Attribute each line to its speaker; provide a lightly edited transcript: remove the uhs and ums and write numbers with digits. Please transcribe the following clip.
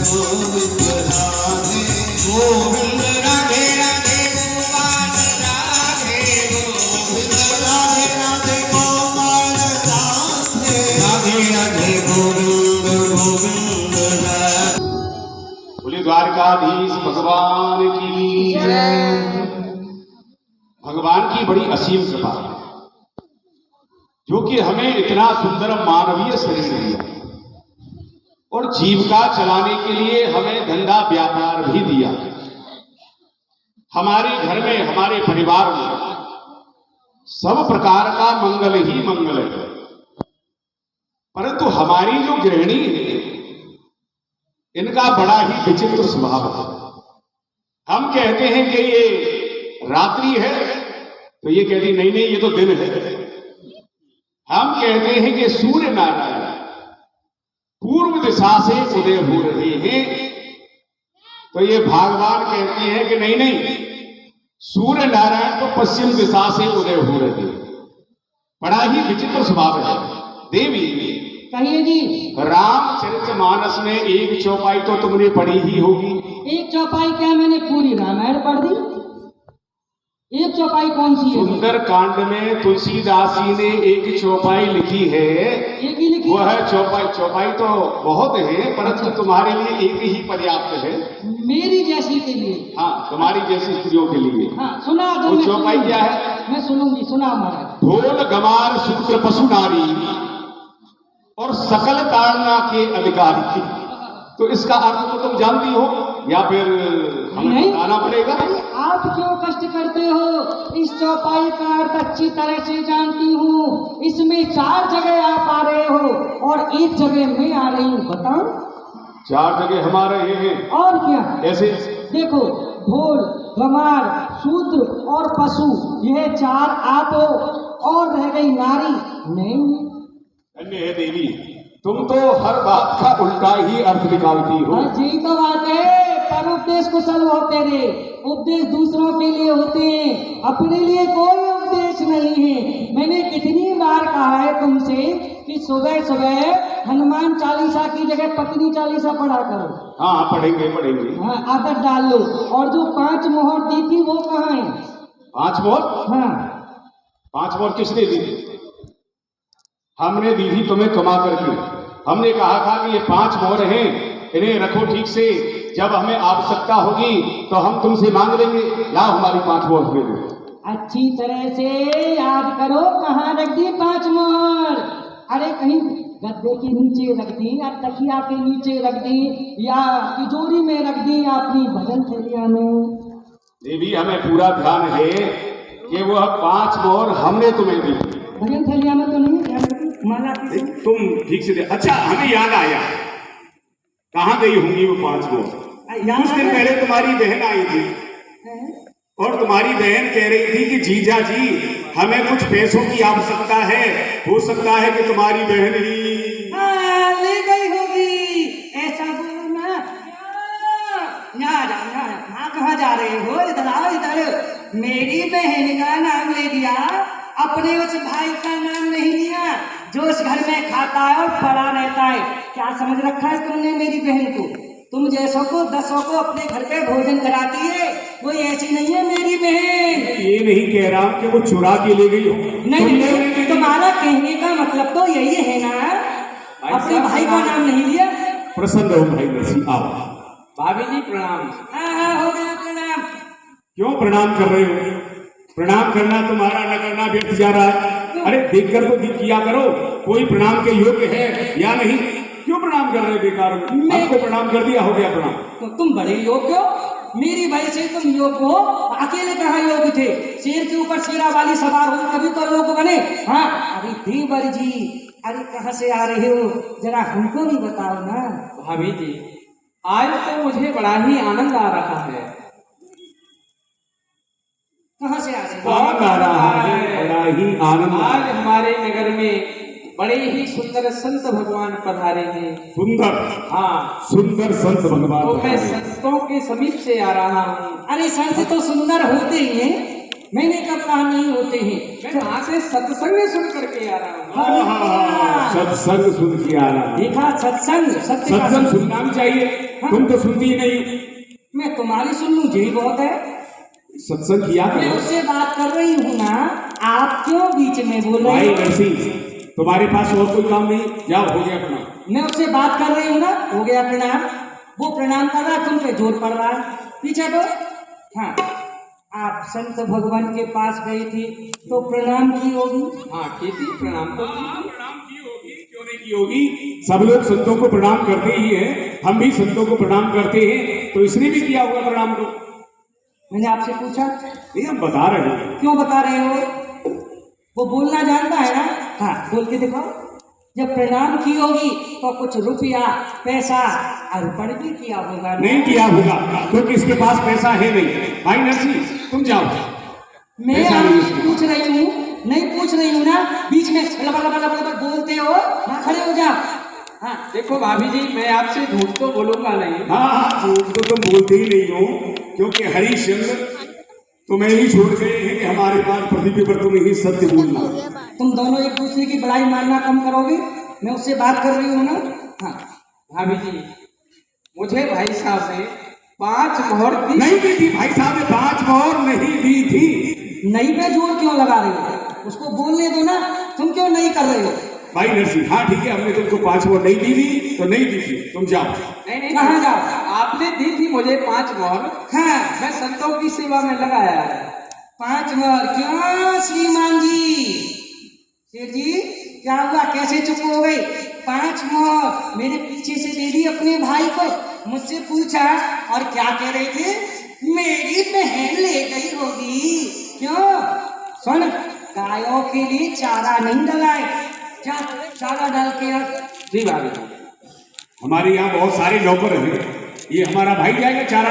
Speaker 1: गोविंद राधे गोविंद राधे राधे गोपाल राधे गोविंद राधे राधे गोपाल राधे राधे राधे गोविंद गोविंद राधे।
Speaker 2: बोले द्वारकाधीश भगवान की जय। भगवान की बड़ी असीम कृपा है जो कि हमें इतना सुंदर मानवीय शरीर दिया और जीविका चलाने के लिए हमें धंधा व्यापार भी दिया। हमारे घर में हमारे परिवार में सब प्रकार का मंगल ही मंगल है, परंतु हमारी जो गृहिणी है इनका बड़ा ही विचित्र स्वभाव है। हम कहते हैं कि ये रात्रि है तो ये कहती नहीं नहीं ये तो दिन है। हम कहते हैं कि सूर्य नारायण पूर्व दिशा से उदय हो रहे हैं तो ये भगवान कहते हैं कि नहीं नहीं सूर्य नारायण तो पश्चिम दिशा से उदय हो रहे हैं। बड़ा ही विचित्र स्वभाव है। देवी
Speaker 3: कहिए जी।
Speaker 2: रामचरितमानस में एक चौपाई तो तुमने पढ़ी ही होगी।
Speaker 3: एक चौपाई क्या, मैंने पूरी रामायण पढ़ दी। एक चौपाई कौन सी है?
Speaker 2: सुंदर कांड में तुलसीदास जी ने एक चौपाई लिखी है।
Speaker 3: एक ही लिखी?
Speaker 2: वह चौपाई तो बहुत है, परंतु तुम्हारे लिए एक ही पर्याप्त है।
Speaker 3: मेरी जैसी के लिए?
Speaker 2: हाँ, तुम्हारी जैसी स्त्रियों के लिए।
Speaker 3: हाँ, सुना दो।
Speaker 2: वो चौपाई क्या है?
Speaker 3: मैं सुनूंगी, सुना महाराज।
Speaker 2: ढोल गमार सूत्र पशु नारी और सकल ताड़ना के अधिकारी। तो इसका अर्थ तो तुम जानती हो या फिर हमें बताना पड़ेगा?
Speaker 3: आप क्यों कष्ट करते हो? इस चौपाई का अर्थ अच्छी तरह से जानती हूँ। इसमें 4 जगह आप आ रहे हो और 1 जगह मैं आ रही हूँ। बताओ।
Speaker 2: 4 जगह हम आ रहे हैं।
Speaker 3: और क्या?
Speaker 2: ऐसे
Speaker 3: देखो, ढोल गमार शूद्र और पशु, यह 4 आप हो और रह गई नारी नहीं।
Speaker 2: अन्य है देवी, तुम तो हर बात का उल्टा ही अर्थ निकालती हो।
Speaker 3: यही तो बात है, पर उपदेश कुशल हो तेरे। उपदेश दूसरों के लिए होते हैं, अपने लिए कोई उपदेश नहीं है। मैंने कितनी बार कहा है तुमसे कि सुबह सुबह हनुमान चालीसा की जगह पत्नी चालीसा पढ़ा करो।
Speaker 2: हाँ, पढ़ेंगे।
Speaker 3: हाँ, आदत डाल लो। और जो 5 मोहर दी थी वो कहाँ है?
Speaker 2: 5 मोहर?
Speaker 3: हाँ।
Speaker 2: 5 मोहर किसने दी थी? हमने दी थी तुम्हें कमा करके। हमने कहा था कि ये 5 मोहर हैं, इन्हें रखो ठीक से, जब हमें आवश्यकता होगी तो हम तुमसे मांग लेंगे। लाओ हमारी 5 मोहर दे दो।
Speaker 3: अच्छी तरह से याद करो, कहाँ रख दी 5 मोहर? अरे कहीं गद्दे के नीचे रख दी या तकिया के नीचे रख दी या तिजोरी में रख दी या अपनी भजन थैलिया में?
Speaker 2: देवी, हमें पूरा ध्यान है कि वह 5 मोहर हमने तुम्हें दी।
Speaker 3: भजन थैलिया में तो नहीं है? माला
Speaker 2: तुम ठीक से दे। अच्छा, हमें याद आया, कहाँ गई होंगी वो 5 मोहर? कुछ दिन पहले तुम्हारी बहन आई थी और तुम्हारी बहन कह रही थी कि जीजा जी हमें कुछ पैसों की आवश्यकता है। हो सकता है कि तुम्हारी बहन ही
Speaker 3: ले गई होगी। ऐसा बोलो ना। कहाँ जा रहे हो? इधर आओ, इधर। मेरी बहन का नाम ले दिया, अपने उस भाई का नाम नहीं लिया जो उस घर में खाता है और पड़ा रहता है। क्या समझ रखा है तुमने मेरी बहन को? तुम जैसों को 10 को अपने घर पे भोजन कराती है, वो ऐसी नहीं है मेरी बहन।
Speaker 2: ये नहीं कह रहा कि वो चुरा के ले गई हो।
Speaker 3: नहीं, तुम्हारा कहने का मतलब तो यही है ना, अपने भाई का नाम नहीं लिया।
Speaker 2: प्रसन्न हो भाई नरसी, आओ।
Speaker 4: भाभी जी प्रणाम।
Speaker 3: हाँ, हो गया प्रणाम।
Speaker 2: क्यों प्रणाम कर रहे हो? प्रणाम करना तुम्हारा न करना व्यर्थ जा रहा है। अरे देखकर तो किया करो, कोई प्रणाम के योग्य है या नहीं। क्यों प्रणाम कर रहे हो बेकार? आपको प्रणाम कर दिया, हो गया प्रणाम।
Speaker 3: तो तुम बड़े योग्य हो, मेरी वजह से तुम योग्य हो। अकेले कहाँ योग्य थे? शेर के ऊपर शेरा वाली सवार हो तभी तो योग्य बने। हाँ, अरे देवर जी, अरे कहाँ से आ रहे हो, जरा हमको भी बताओ ना।
Speaker 4: भाभी जी, आज तो मुझे बड़ा ही आनंद आ रहा है।
Speaker 3: कहाँ से आ रहे हो?
Speaker 2: आनंद आ रहा है, बड़ा ही आनंद।
Speaker 4: आज हमारे नगर में बड़े ही सुंदर संत भगवान पधारे हैं।
Speaker 2: सुंदर?
Speaker 4: हाँ,
Speaker 2: सुंदर संत भगवान।
Speaker 4: तो मैं संतों के समीप से आ रहा हूँ।
Speaker 3: अरे संत तो सुंदर होते ही हैं, मैंने कब कहा नहीं होते हैं।
Speaker 4: मैं वहां से सत्संग सुन करके आ रहा हूँ।
Speaker 3: हाँ,
Speaker 2: सत्संग सुन के आ रहा है।
Speaker 3: देखा सत्संग, सत्य का
Speaker 2: सत्संग सुनना भी चाहिए, तुम तो सुनती ही नहीं।
Speaker 3: मैं तुम्हारी सुन लूं यही बहुत है।
Speaker 2: सत्संग किया
Speaker 3: मैं
Speaker 2: करो।
Speaker 3: उससे बात कर रही हूँ ना, आप क्यों बीच में बोल रहे
Speaker 2: भाई
Speaker 3: हो?
Speaker 2: नरसिंह, तुम्हारे पास और कोई काम नहीं, जाओ हो गया अपना।
Speaker 3: मैं उससे बात कर रही हूँ ना, हो गया प्रणाम। वो प्रणाम कर रहा है, तुम पे जोर पड़ रहा है, पीछे तो। हाँ, आप संत भगवान के पास गई थी तो प्रणाम की होगी।
Speaker 4: हाँ की थी, प्रणाम तो की थी।
Speaker 2: प्रणाम की होगी, क्यों नहीं की होगी? सब लोग संतों को प्रणाम करते ही हैं, हम भी संतों को प्रणाम करते हैं, तो इसने भी किया होगा प्रणाम को।
Speaker 3: मैंने आपसे पूछा,
Speaker 2: नहीं, हम बता रहे हैं।
Speaker 3: क्यों बता रहे हो? वो बोलना जानता है ना। हाँ, बोल के दिखाओ। जब प्रणाम की होगी तो कुछ रुपया पैसा अर्पण भी किया होगा ना?
Speaker 2: नहीं किया होगा, क्योंकि इसके पास पैसा है नहीं। भाई नरसिंह, तुम जाओ।
Speaker 3: मैं
Speaker 2: पैसा नहीं
Speaker 3: आपसे पूछ रही हूँ, नहीं पूछ रही हूँ ना, बीच में लबा बोलते हो ना, खड़े हो जाओ। हाँ,
Speaker 4: देखो भाभी जी, मैं आपसे झूठ तो बोलूंगा नहीं।
Speaker 2: हाँ, झूठ तो तुम बोलते ही नहीं हो, क्योंकि हरिश्चंद्र तुम्हें ही छोड़ गए हैं कि हमारे पास पृथ्वी पर तुम्हें ही सत्य बोलना।
Speaker 3: तुम दोनों एक दूसरे की बड़ाई मारना कम करोगे? मैं उससे बात कर रही हूँ ना। हाँ,
Speaker 4: भाभी जी, मुझे भाई साहब ने 5 मोहर दी।
Speaker 2: नहीं दी थी भाई साहब ने, 5 मोहर नहीं दी थी।
Speaker 3: नहीं पे जोर क्यों लगा रहे हो? उसको बोलने दो ना, तुम क्यों नहीं कर रहे हो?
Speaker 2: भाई नरसिंह, हाँ ठीक है, हमने तुमको 5 मोहर नहीं दी थी तो नहीं दी थी, तुम जाओ।
Speaker 4: नहीं नहीं,
Speaker 3: कहाँ जाओ?
Speaker 4: आपने दी थी मुझे 5 मोहर।
Speaker 3: हाँ,
Speaker 4: मैं संतों की सेवा में लगाया है।
Speaker 3: 5 मोहर क्यों श्रीमान जी? सेठ जी, क्या हुआ, कैसे चुप हो गई? 5 मोहर मेरे पीछे से दे दी अपने भाई को। मुझसे पूछा और क्या कह रहे थे? मेरी बहन ले गई होगी। क्यों? सुन, गायों के लिए चारा नहीं डलाए, जा चारा डाल के आ।
Speaker 4: जी भाभी जी।
Speaker 2: हमारे यहाँ बहुत सारे नौकर हैं, ये हमारा भाई जाएगा चारा